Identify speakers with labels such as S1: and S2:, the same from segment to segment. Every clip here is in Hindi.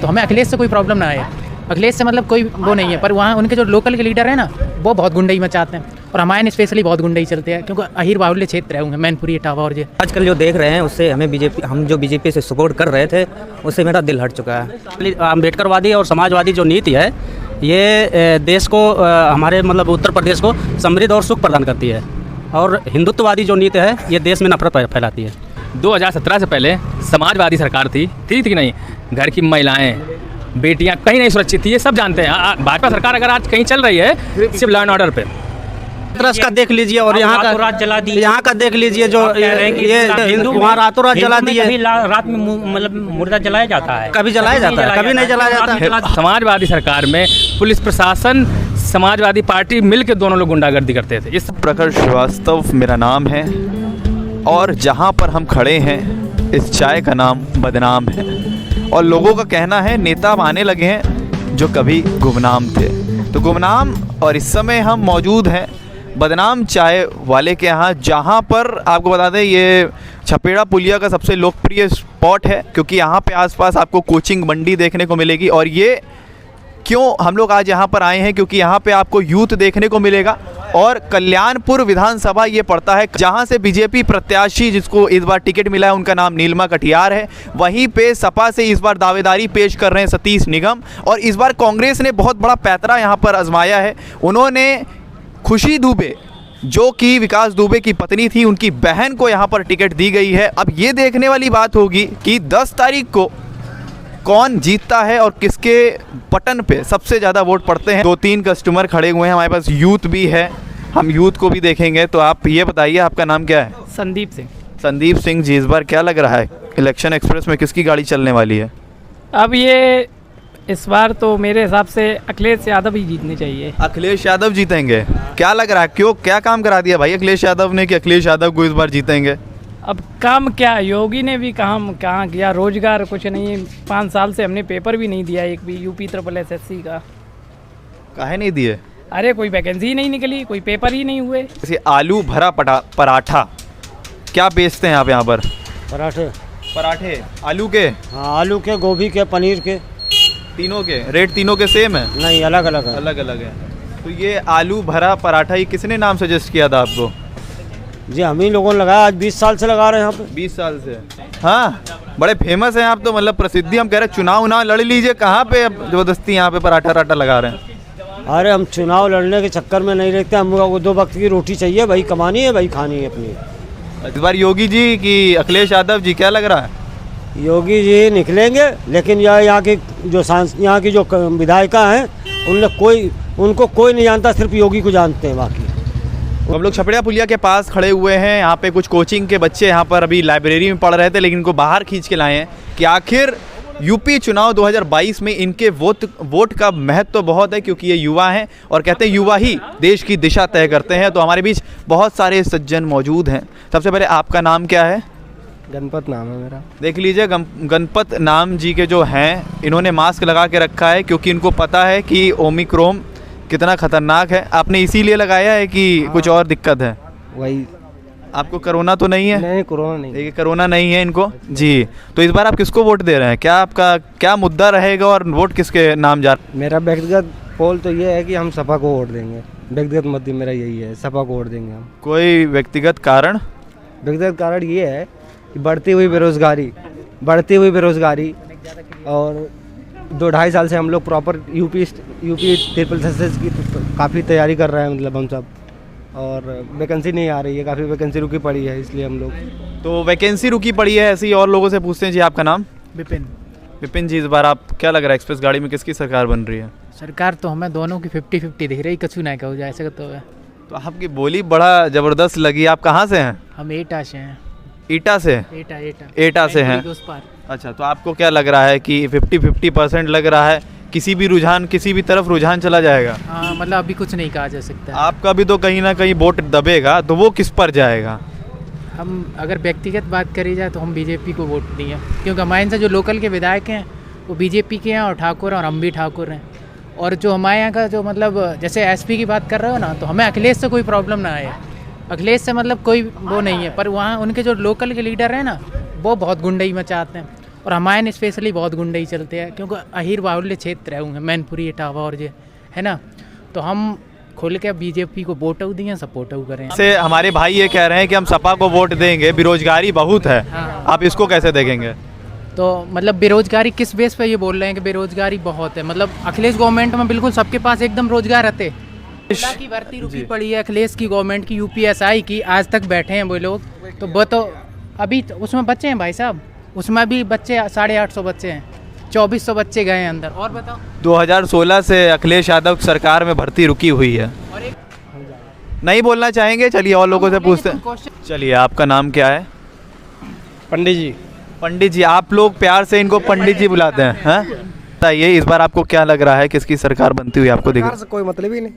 S1: तो हमें अखिलेश से कोई प्रॉब्लम ना आए। अखिलेश से मतलब कोई वो नहीं है, पर वहाँ उनके जो लोकल के लीडर हैं ना, वो बहुत गुंडई मचाते हैं, और हमारे स्पेशली बहुत गुंडई चलते हैं, क्योंकि अहिर बाहुल्य क्षेत्र है मैनपुरी इटावा। और ये
S2: आजकल जो देख रहे हैं उससे हमें हम जो बीजेपी से सपोर्ट कर रहे थे उससे मेरा दिल हट चुका है। अम्बेडकरवादी और समाजवादी जो नीति है ये देश को हमारे मतलब उत्तर प्रदेश को समृद्ध और सुख प्रदान करती है, और हिंदुत्ववादी जो नीति है ये देश में नफरत फैलाती है।
S3: 2017 से पहले समाजवादी सरकार थी कि नहीं, घर की महिलाएं बेटियां कहीं नहीं सुरक्षित थी, ये सब जानते हैं। भाजपा सरकार अगर आज कहीं चल रही है सिर्फ लॉ एंड ऑर्डर पे।
S2: हाथरस का देख लीजिए और यहाँ का रात जला दी, यहाँ का देख लीजिए जो ये हिंदू वहाँ रातों रात जला दिए।
S4: रात में मतलब मुर्दा जलाया जाता है,
S2: कभी जलाया जाता है, कभी नहीं जलाया जाता।
S3: समाजवादी सरकार में पुलिस प्रशासन समाजवादी पार्टी मिलकर दोनों लोग गुंडागर्दी करते थे। इस
S5: प्रखर श्रीवास्तव मेरा नाम है, और जहाँ पर हम खड़े हैं इस चाय का नाम बदनाम है, और लोगों का कहना है नेता अब आने लगे हैं जो कभी गुमनाम थे। तो गुमनाम और इस समय हम मौजूद हैं बदनाम चाय वाले के यहाँ, जहाँ पर आपको बता दें ये छपेड़ा पुलिया का सबसे लोकप्रिय स्पॉट है, क्योंकि यहाँ पे आसपास आपको कोचिंग मंडी देखने को मिलेगी। और ये क्यों हम लोग आज यहाँ पर आए हैं, क्योंकि यहाँ पे आपको यूथ देखने को मिलेगा, और कल्याणपुर विधानसभा ये पड़ता है जहाँ से बीजेपी प्रत्याशी जिसको इस बार टिकट मिला है उनका नाम नीलिमा कटियार है। वहीं पे सपा से इस बार दावेदारी पेश कर रहे हैं सतीश निगम, और इस बार कांग्रेस ने बहुत बड़ा पैतरा यहाँ पर आजमाया है। उन्होंने खुशी दुबे जो कि विकास दुबे की पत्नी थी, उनकी बहन को यहाँ पर टिकट दी गई है। अब ये देखने वाली बात होगी कि 10 तारीख को कौन जीतता है और किसके बटन पे सबसे ज़्यादा वोट पड़ते हैं। 2-3 कस्टमर खड़े हुए हैं, हमारे पास यूथ भी है, हम यूथ को भी देखेंगे। तो आप ये बताइए आपका नाम क्या है?
S1: संदीप सिंह।
S5: संदीप सिंह जी, इस बार क्या लग रहा है इलेक्शन एक्सप्रेस में किसकी गाड़ी चलने वाली है?
S1: अब ये इस बार तो मेरे हिसाब से अखिलेश यादव ही जीतने चाहिए।
S5: अखिलेश यादव जीतेंगे? क्या लग रहा है, क्यों, क्या काम करा दिया भाई अखिलेश यादव ने कि अखिलेश यादव को इस बार जीतेंगे?
S1: अब काम क्या, योगी ने भी कहाँ किया, रोजगार कुछ नहीं। 5 साल से हमने पेपर भी नहीं दिया एक भी, यूपी SSC का।
S5: काहे नहीं दिए?
S1: अरे कोई वैकेंसी ही नहीं निकली, कोई पेपर ही नहीं हुए।
S5: जैसे आलू भरा पराठा क्या बेचते हैं आप यहाँ पर? पराठे आलू के?
S2: हाँ, आलू के, गोभी के, पनीर के,
S5: तीनों के रेट तीनों के सेम है?
S2: नहीं, अलग अलग है।
S5: अलग अलग है। तो ये आलू भरा पराठा ये किसने नाम सजेस्ट किया था आपको?
S2: जी हम ही लोगों ने लगाया, आज 20 साल से लगा रहे हैं यहाँ पे।
S5: 20 साल से? हाँ, बड़े फेमस हैं आप तो, मतलब प्रसिद्धि। हम कह रहे चुनाव लड़ लीजिए, कहाँ पे अब जबरदस्ती यहाँ पे पराठा लगा रहे हैं?
S2: अरे हम चुनाव लड़ने के चक्कर में नहीं रहते, हमको 2 वक्त की रोटी चाहिए भाई, कमानी है भाई, खानी है अपनी।
S5: इस बार योगी जी की अखिलेश यादव जी, क्या लग रहा है?
S2: योगी जी निकलेंगे, लेकिन यहाँ की जो विधायिका हैं उनको कोई नहीं जानता, सिर्फ योगी को जानते हैं। बाकी
S5: हम लोग छपड़िया पुलिया के पास खड़े हुए हैं। यहाँ पे कुछ कोचिंग के बच्चे यहाँ पर अभी लाइब्रेरी में पढ़ रहे थे, लेकिन इनको बाहर खींच के लाए हैं कि आखिर यूपी चुनाव 2022 में इनके वोट का महत्व तो बहुत है, क्योंकि ये युवा हैं और कहते हैं युवा ही देश की दिशा तय करते हैं। तो हमारे बीच बहुत सारे सज्जन मौजूद हैं। सबसे पहले आपका नाम क्या है?
S2: गणपत नाम है मेरा।
S5: देख लीजिए गणपत नाम जी के जो हैं, इन्होंने मास्क लगा के रखा है, क्योंकि इनको पता है कि ओमिक्रॉन कितना खतरनाक है। आपने इसीलिए लगाया है कि कुछ और दिक्कत है?
S2: वही।
S5: आपको कोरोना तो नहीं है?
S2: नहीं, कोरोना नहीं।
S5: देखिए कोरोना नहीं है इनको जी। तो इस बार आप किसको वोट दे रहे हैं? क्या आपका क्या मुद्दा रहेगा और वोट किसके नाम जा रहा है?
S2: मेरा व्यक्तिगत पोल तो ये है कि हम सपा को वोट देंगे। व्यक्तिगत मत मेरा यही है, सपा को वोट देंगे हम।
S5: कोई व्यक्तिगत कारण?
S2: व्यक्तिगत कारण ये है कि बढ़ती हुई बेरोजगारी और 2-2.5 साल से हम लोग प्रॉपर यूपी SSS की काफ़ी तैयारी कर रहे हैं, मतलब हम सब, और वैकेंसी नहीं आ रही है, काफ़ी वैकेंसी रुकी पड़ी है, इसलिए हम लोग।
S5: तो वैकेंसी रुकी पड़ी है, ऐसे ही और लोगों से पूछते हैं। जी आपका नाम? विपिन जी, इस बार आप क्या लग रहा है एक्सप्रेस गाड़ी में किसकी सरकार बन रही है?
S1: सरकार तो हमें दोनों की 50-50 दिख रही, कछु नहीं कहो जाए ऐसे तो है।
S5: तो आपकी बोली बड़ा ज़बरदस्त लगी। आप कहाँ से हैं?
S1: हम एटा से हैं।
S5: ईटा से? एटा से हैं। अच्छा, तो आपको क्या लग रहा है कि 50-50% लग रहा है, किसी भी तरफ रुझान चला जाएगा?
S1: हाँ, मतलब अभी कुछ नहीं कहा जा सकता।
S5: आपका भी तो कहीं ना कहीं वोट दबेगा, तो वो किस पर जाएगा?
S1: हम अगर व्यक्तिगत बात करी जाए तो हम बीजेपी को वोट देंगे, क्योंकि हमारे से जो लोकल के विधायक हैं वो बीजेपी के हैं और ठाकुर हैं, और हम भी ठाकुर हैं। और जो हमारे यहाँ का जो मतलब जैसे एसपी की बात कर रहे हो ना, तो हमें अखिलेश से कोई प्रॉब्लम ना आए। अखिलेश से मतलब कोई वो नहीं है, पर वहाँ उनके जो लोकल के लीडर हैं ना, वो बहुत गुंडई मचाते हैं, और हमारे स्पेशली बहुत गुंडे ही चलते हैं, क्योंकि अहिर बाहुल्य क्षेत्र है मैनपुरी इटावा और ये है ना, तो हम खुल के बीजेपी को वोट दिए, सपोर्ट करें।
S5: से हमारे भाई ये कह रहे हैं कि हम सपा को वोट देंगे, बेरोजगारी बहुत है, आप इसको कैसे देखेंगे?
S1: तो मतलब बेरोजगारी किस बेस पे ये बोल रहे हैं कि बेरोजगारी बहुत है? मतलब अखिलेश गवर्नमेंट में बिल्कुल सबके पास एकदम रोजगार रहते, की भर्ती रुकी पड़ी है अखिलेश की गवर्नमेंट की, यूपीएसआई की, आज तक बैठे हैं वो लोग, तो वो तो अभी उसमें बच्चे हैं भाई साहब, उसमें भी बच्चे 850 बच्चे हैं, 2400 बच्चे गए हैं अंदर। और बताओ
S5: 2016 से अखिलेश यादव की सरकार में भर्ती रुकी हुई है,
S1: और एक
S5: नहीं बोलना चाहेंगे? चलिए और लोगों से पूछते हैं। चलिए, आपका नाम क्या है?
S6: पंडित जी।
S5: पंडित जी, आप लोग प्यार से इनको पंडित जी बुलाते हैं, हैं? बताइए इस बार आपको क्या लग रहा है, किसकी सरकार बनती हुई आपको दिख रही है?
S6: कोई मतलब ही नहीं,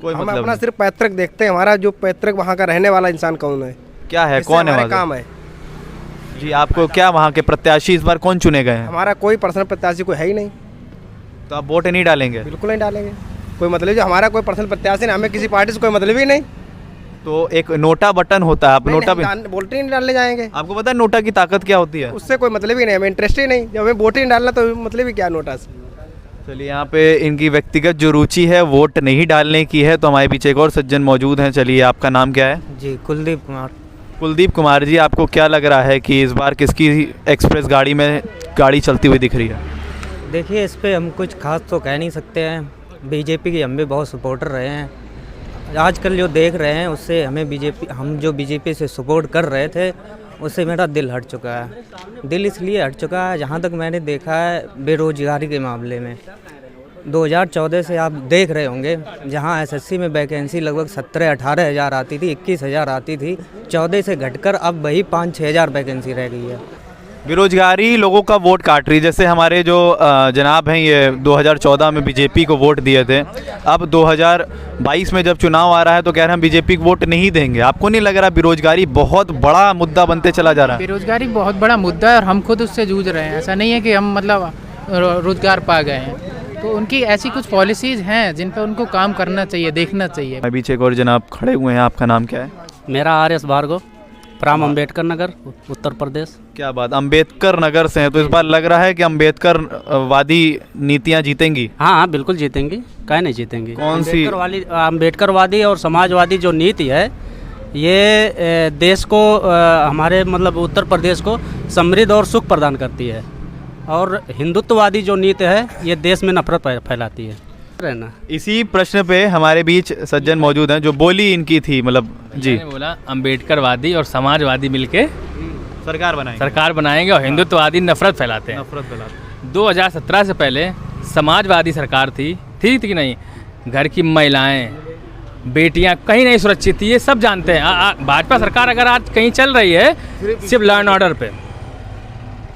S5: कोई
S6: हम
S5: मतलब
S6: अपना
S5: नहीं।
S6: सिर्फ पैतृक देखते हैं, हमारा जो पैतृक वहाँ का रहने वाला इंसान कौन है,
S5: क्या है,
S6: इससे
S5: कौन है
S6: हमारे
S5: वहाँ
S6: काम है।
S5: जी, आपको क्या वहाँ के प्रत्याशी इस बार कौन चुने गए हैं?
S6: हमारा कोई पर्सनल प्रत्याशी कोई है ही नहीं,
S5: तो आप वोट नहीं डालेंगे?
S6: बिल्कुल नहीं डालेंगे। कोई मतलब जो हमारा कोई पर्सनल प्रत्याशी नहीं, हमें किसी पार्टी से कोई मतलब ही नहीं।
S5: तो एक नोटा बटन होता है, आप नोटा भी
S6: वोट ही नहीं डालने जाएंगे,
S5: आपको पता है नोटा की ताकत क्या होती है?
S6: उससे कोई मतलब ही नहीं, हमें इंटरेस्ट ही नहीं। जब हमें वोट ही नहीं डालना तो मतलब ही क्या नोटा से।
S5: चलिए, यहाँ पे इनकी व्यक्तिगत जो रुचि है वोट नहीं डालने की है, तो हमारे पीछे एक और सज्जन मौजूद हैं। चलिए, आपका नाम क्या है?
S2: जी कुलदीप कुमार।
S5: कुलदीप कुमार जी, आपको क्या लग रहा है कि इस बार किसकी एक्सप्रेस गाड़ी में गाड़ी चलती हुई दिख रही है?
S2: देखिए, इस पे हम कुछ खास तो कह नहीं सकते हैं, बीजेपी की हम भी बहुत सपोर्टर रहे हैं। आजकल जो देख रहे हैं उससे हमें हम जो बीजेपी से सपोर्ट कर रहे थे उससे मेरा दिल हट चुका है। दिल इसलिए हट चुका है, जहाँ तक मैंने देखा है बेरोजगारी के मामले में 2014 से आप देख रहे होंगे, जहाँ एसएससी में वैकेंसी लगभग 17-18 हज़ार आती थी, 21 हज़ार आती थी, 14 से घटकर अब वही 5-6 हज़ार वैकेंसी रह गई है।
S5: बेरोजगारी लोगों का वोट काट रही है। जैसे हमारे जो जनाब हैं, ये 2014 में बीजेपी को वोट दिए थे, अब 2022 में जब चुनाव आ रहा है तो कह रहे हैं हम बीजेपी को वोट नहीं देंगे। आपको नहीं लग रहा बेरोजगारी बहुत बड़ा मुद्दा बनते चला जा रहा है?
S1: बेरोजगारी बहुत बड़ा मुद्दा है और हम खुद उससे जूझ रहे हैं। ऐसा नहीं है कि हम मतलब रोजगार पा गए हैं, तो उनकी ऐसी कुछ पॉलिसीज़ हैं जिन पर उनको काम करना चाहिए, देखना चाहिए।
S5: अभी एक और जनाब खड़े हुए हैं, आपका नाम क्या है?
S2: मेरा RS भार्गव, प्राम अम्बेडकर नगर, उत्तर प्रदेश।
S5: क्या बात, अम्बेडकर नगर से हैं, तो इस बार लग रहा है कि अम्बेडकर वादी नीतियाँ जीतेंगी?
S2: हाँ बिल्कुल जीतेंगी, काहे नहीं जीतेंगी।
S5: कौन सी?
S2: अम्बेडकरवादी और समाजवादी जो नीति है ये देश को हमारे मतलब उत्तर प्रदेश को समृद्ध और सुख प्रदान करती है, और हिंदुत्ववादी जो नीति है ये देश में नफरत फैलाती है। रहना
S5: इसी प्रश्न पे हमारे बीच सज्जन मौजूद हैं, जो बोली इनकी थी, मतलब जी
S3: मैंने बोला अम्बेडकरवादी और समाजवादी मिलके
S5: सरकार
S3: बनाएंगे और हिंदुत्ववादी नफरत फैलाते हैं। 2017 से पहले समाजवादी सरकार थी कि नहीं, घर की महिलाएं बेटियां कहीं नहीं सुरक्षित थी, ये सब जानते हैं। भाजपा सरकार अगर आज कहीं चल रही है सिर्फ लॉ एंड ऑर्डर पे,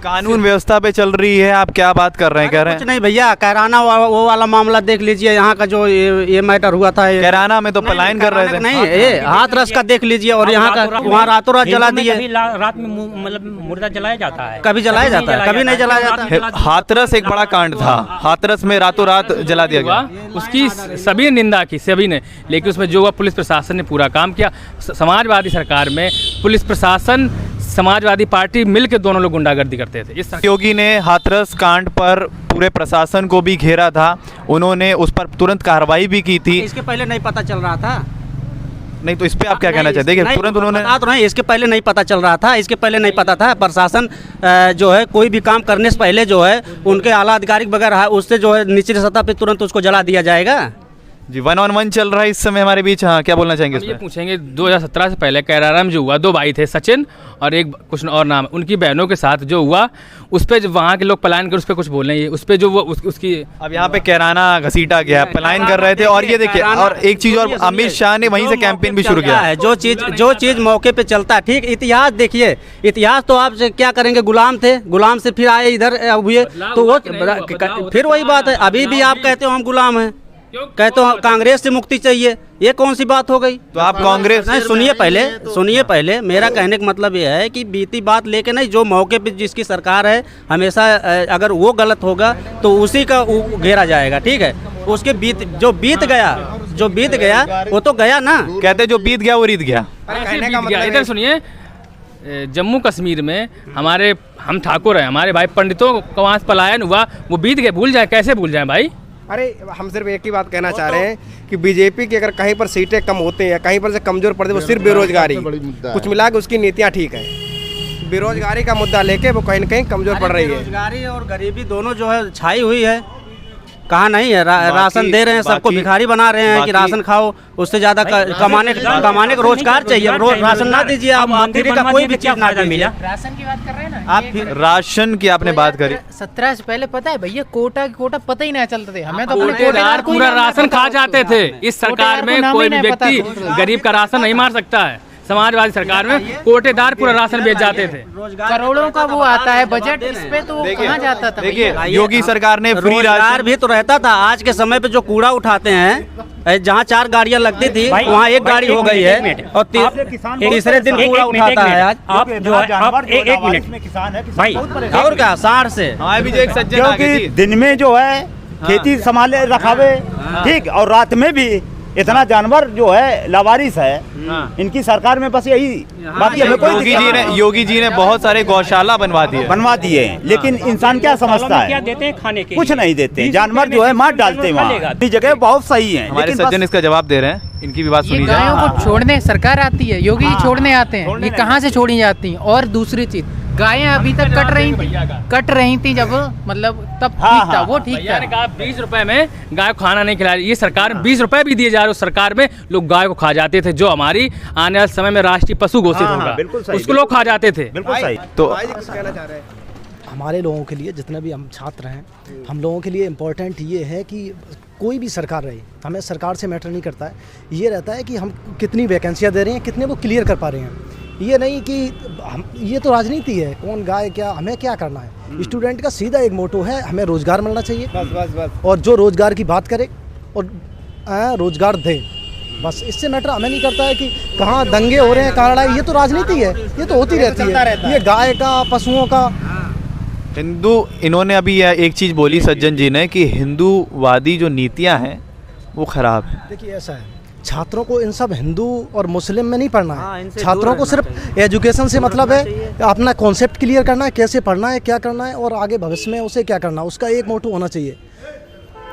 S5: कानून व्यवस्था पे चल रही है। आप क्या बात कर रहे हैं? कह रहे
S2: कुछ नहीं भैया, कैराना वो वाला मामला देख लीजिए, यहाँ का जो ये मैटर हुआ था,
S5: कैराना में तो पलायन कर रहे थे।
S2: नहीं, ये हाथरस का देख लीजिए, और यहाँ का वहाँ रातों रात जला दिए।
S4: रात में मतलब मुर्दा जलाया जाता है,
S2: कभी जलाया जाता है, कभी नहीं जलाया जाता है।
S5: हाथरस एक बड़ा कांड था, हाथरस में रातों रात जला दिया गया।
S3: उसकी सभी ने निंदा की, सभी ने, लेकिन उसमें जो हुआ पुलिस प्रशासन ने पूरा काम किया। समाजवादी सरकार में पुलिस प्रशासन समाजवादी पार्टी मिलकर दोनों लोग गुंडागर्दी करते थे। इस
S5: योगी ने हाथरस कांड पर पूरे प्रशासन को भी घेरा था, उन्होंने उस पर तुरंत कार्रवाई भी की थी।
S2: इसके पहले नहीं पता चल रहा था?
S5: नहीं, तो इस पे आप क्या कहना चाहते हैं? तुरंत उन्होंने
S2: बता तो नहीं, इसके पहले नहीं पता चल रहा था, इसके पहले नहीं पता था। प्रशासन जो है कोई भी काम करने से पहले जो है उनके आला अधिकारिक वगैरह उससे जो है निचली सतह पे तुरंत उसको जला दिया जाएगा।
S5: जी, 1-on-1 चल रहा है इस समय हमारे बीच। हाँ, क्या बोलना चाहेंगे?
S3: ये पूछेंगे 2017 से पहले कैराना में जो हुआ, 2 भाई थे, सचिन और एक कुछ और नाम, उनकी बहनों के साथ जो हुआ, उस पर वहाँ के लोग पलायन कर, उस पर कुछ बोल रहे हैं, उस पर जो वो उसकी
S5: अब यहाँ पे कैराना घसीटा गया, पलायन कर रहे थे। और ये देखिए, और एक चीज और, अमित शाह ने वहीं से कैंपेन भी शुरू किया है।
S2: जो चीज मौके पे चलता है, ठीक। इतिहास देखिए, इतिहास तो आप क्या करेंगे, गुलाम थे, गुलाम से फिर आए इधर हुए, तो वो फिर वही बात है। अभी भी आप कहते हो हम गुलाम हैं, कहते हो कांग्रेस से मुक्ति चाहिए, ये कौन सी बात हो गई?
S5: तो आप कांग्रेस
S2: नहीं, सुनिए पहले मेरा कहने का मतलब ये है कि बीती बात लेके नहीं, जो मौके पे जिसकी सरकार है हमेशा अगर वो गलत होगा तो उसी का घेरा जाएगा, ठीक है। उसके जो बीत गया वो तो गया ना।
S5: कहते जो बीत गया वो रीत गया।
S3: इधर सुनिए, जम्मू कश्मीर में हम ठाकुर हैं, हमारे भाई पंडितों का वहाँ से पलायन हुआ, वो बीत गए, भूल जाए, कैसे भूल जाएं भाई।
S6: अरे हम सिर्फ एक ही बात कहना चाह रहे हैं कि बीजेपी की अगर कहीं पर सीटें कम होती हैं, कहीं पर से कमजोर पड़ती है, वो सिर्फ बेरोजगारी, कुछ मिला के उसकी नीतियाँ ठीक है। बेरोजगारी का मुद्दा लेके वो कहीं न कहीं कमजोर पड़ रही है।
S2: बेरोजगारी और गरीबी दोनों जो है छाई हुई है, कहा नहीं है। राशन दे रहे हैं, सबको भिखारी बना रहे हैं कि राशन खाओ, उससे ज्यादा कमाने का रोजगार चाहिए। राशन ना दीजिए आप, मंत्री का कोई भी चीज ना मिला।
S1: राशन की बात कर रहे हैं ना
S2: आप फिर
S5: राशन की आपने बात करी,
S1: 17 से पहले पता है भैया कोटा पता ही नहीं चलते थे हमें, तो अपने
S3: कोटेदार पूरा राशन खा जाते थे। इस सरकार में कोई भी व्यक्ति गरीब का राशन नहीं मार सकता है। समाजवादी सरकार में कोटेदार पूरा राशन बेच जाते थे,
S1: करोड़ों का वो आता है बजट, इस पे तो कहाँ जाता था।
S5: देखिए योगी सरकार ने फ्री
S2: रोजगार भी तो रहता था। आज के समय पे जो कूड़ा उठाते हैं, जहाँ 4 गाड़ियाँ लगती थी वहाँ 1 गाड़ी हो गई है, और तीसरे दिन कूड़ा उठाता है। आज
S4: आप जो है आप एक मिनट
S7: किसान है
S4: भाई,
S2: और क्या सार से
S5: अभी जो एक सज्जन आ गए
S7: क्योंकि
S5: थे।
S7: दिन में जो है खेती संभाले रखावे, ठीक, और रात में भी इतना जानवर जो है लावारिस है। इनकी सरकार में बस यही, बाकी हमें कोई
S5: योगी जी ने बहुत सारे गौशाला बनवा दिए
S7: हैं, लेकिन इंसान क्या समझता
S4: क्या
S7: है?
S4: देते हैं खाने के?
S7: कुछ नहीं देते, जानवर जो है मार डालते हैं वहाँ। इतनी जगह बहुत सही है,
S5: हमारे
S7: लेकिन
S5: सज्जन इसका जवाब दे रहे हैं, इनकी भी बात
S1: ये
S5: सुनी
S1: गायों
S5: जाए।
S1: को छोड़ने सरकार आती है, योगी जी छोड़ने आते हैं, ये कहाँ से छोड़ी जाती हैं। और दूसरी चीज, गायें अभी तक कट रही थी जब मतलब तब ठीक था, वो ठीक
S3: भैया ने
S1: था।
S3: कहा 20 रुपए में गाय को खाना नहीं खिला रही। ये सरकार 20 रुपए भी दिए जा रहे, उस सरकार में लोग गाय को खा जाते थे, जो हमारी आने वाले समय में राष्ट्रीय पशु घोषित होगा,
S7: बिल्कुल सही,
S3: उसको लोग खा जाते थे।
S7: बिल्कुल सही।
S5: तो
S6: कहना चाह रहे हैं
S8: हमारे लोगों के लिए, जितने भी हम छात्र हैं, हम लोगों के लिए इम्पोर्टेंट ये है कि कोई भी सरकार रहे, हमें सरकार से मैटर नहीं करता है। ये रहता है कि हम कितनी वैकेंसियाँ दे रहे हैं, कितने वो क्लियर कर पा रहे हैं। ये नहीं कि हम, ये तो राजनीति है, कौन गाय क्या, हमें क्या करना है। स्टूडेंट का सीधा एक मोटो है, हमें रोज़गार मिलना चाहिए,
S6: बस
S8: और जो रोज़गार की बात करे और रोज़गार दे, बस इससे मैटर हमें नहीं करता है कि कहाँ दंगे हो रहे हैं, कहाँ लड़ाई। ये तो राजनीति है, ये तो होती रहती है। ये गाय का, पशुओं का,
S5: हिंदू, इन्होंने अभी एक चीज बोली सज्जन जी ने कि हिंदूवादी जो नीतियां हैं वो खराब है।
S8: देखिए ऐसा है, छात्रों को इन सब हिंदू और मुस्लिम में नहीं पढ़ना है।
S2: इनसे
S8: छात्रों को सिर्फ एजुकेशन से मतलब है, अपना कॉन्सेप्ट क्लियर करना है, कैसे पढ़ना है, क्या करना है, और आगे भविष्य में उसे क्या करना है, उसका एक मोटो होना चाहिए।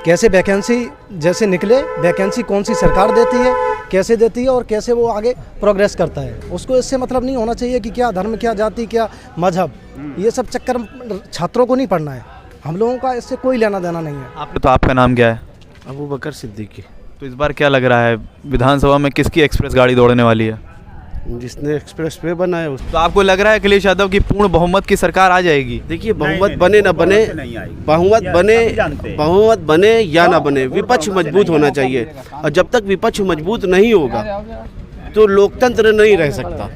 S8: कैसे वैकेंसी जैसे निकले, वैकेंसी कौन सी सरकार देती है, कैसे देती है, और कैसे वो आगे प्रोग्रेस करता है। उसको इससे मतलब नहीं होना चाहिए कि क्या धर्म, क्या जाति, क्या मजहब, ये सब चक्कर छात्रों को नहीं पढ़ना है। हम लोगों का इससे कोई लेना देना नहीं है।
S5: तो आपका नाम क्या है?
S9: अबू बकर सिद्दीकी।
S5: तो इस बार क्या लग रहा है, विधानसभा में किसकी एक्सप्रेस गाड़ी दौड़ने वाली है?
S9: जिसने एक्सप्रेस वे बनाया उस।
S5: तो आपको लग रहा है अखिलेश यादव की पूर्ण बहुमत की सरकार आ जाएगी?
S9: देखिए बहुमत बने ना बने, बहुमत बने या ना बने, विपक्ष मजबूत होना चाहिए। और जब तक विपक्ष मजबूत नहीं होगा तो लोकतंत्र नहीं रह सकता,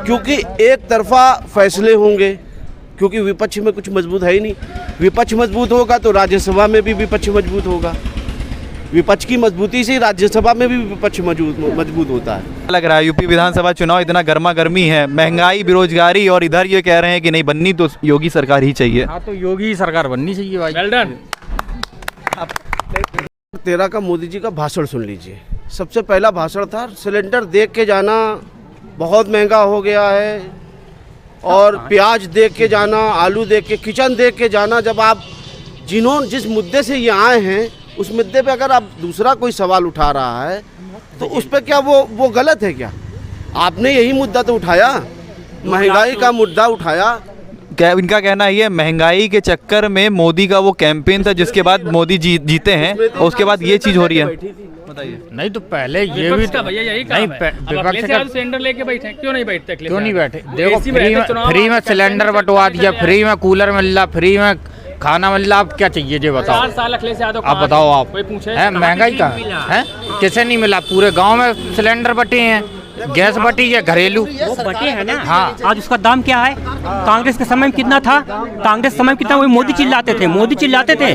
S9: क्योंकि एक तरफा फैसले होंगे, क्योंकि विपक्ष में कुछ मजबूत है ही नहीं। विपक्ष मजबूत होगा तो राज्यसभा में भी विपक्ष मजबूत होगा, विपक्ष की मजबूती से राज्यसभा में भी विपक्ष मजबूत होता है।
S5: लग रहा है यूपी विधानसभा चुनाव इतना गर्मा गर्मी है, महंगाई, बेरोजगारी, और इधर ये कह रहे हैं कि नहीं बननी तो योगी सरकार ही चाहिए।
S10: हाँ, तो योगी सरकार बननी चाहिए भाई।
S3: Well done.
S9: 13 का मोदी जी का भाषण सुन लीजिए। सबसे पहला भाषण था, सिलेंडर देख के जाना बहुत महंगा हो गया है, और प्याज देख के जाना, आलू देख के, किचन देख के जाना। जब आप जिस मुद्दे से ये आए हैं उस मुद्दे पे अगर आप दूसरा कोई सवाल उठा रहा है तो उस पे क्या वो गलत है क्या? आपने यही मुद्दा तो उठाया, महंगाई का मुद्दा उठाया।
S5: क्या इनका कहना है, ये महंगाई के चक्कर में मोदी का वो कैंपेन था जिसके बाद मोदी जीते हैं, और उसके बाद ये चीज हो रही है। बताइए।
S10: नहीं तो पहले ये भी
S3: भैया यही काम है। अब अखिलेश यादव सिलेंडर लेके बैठे, क्यों नहीं बैठते?
S10: क्यों नहीं बैठे? देखो फ्री में सिलेंडर बंटवा दिया, फ्री में कूलर मिल रहा, फ्री में खाना मिल रहा। आप क्या चाहिए ये बताओ?
S3: 4 साल अखिलेश यादव
S10: आप बताओ, आप
S3: कोई पूछे
S10: है महंगाई का है, किसे नहीं मिला? पूरे गांव में सिलेंडर बटे हैं, गैस बटी है, घरेलू
S4: वो बटे हैं ना।
S10: हाँ।
S4: आज उसका दाम क्या है? कांग्रेस के समय में कितना था? कांग्रेस समय में कितना? वही मोदी चिल्लाते थे, मोदी चिल्लाते थे।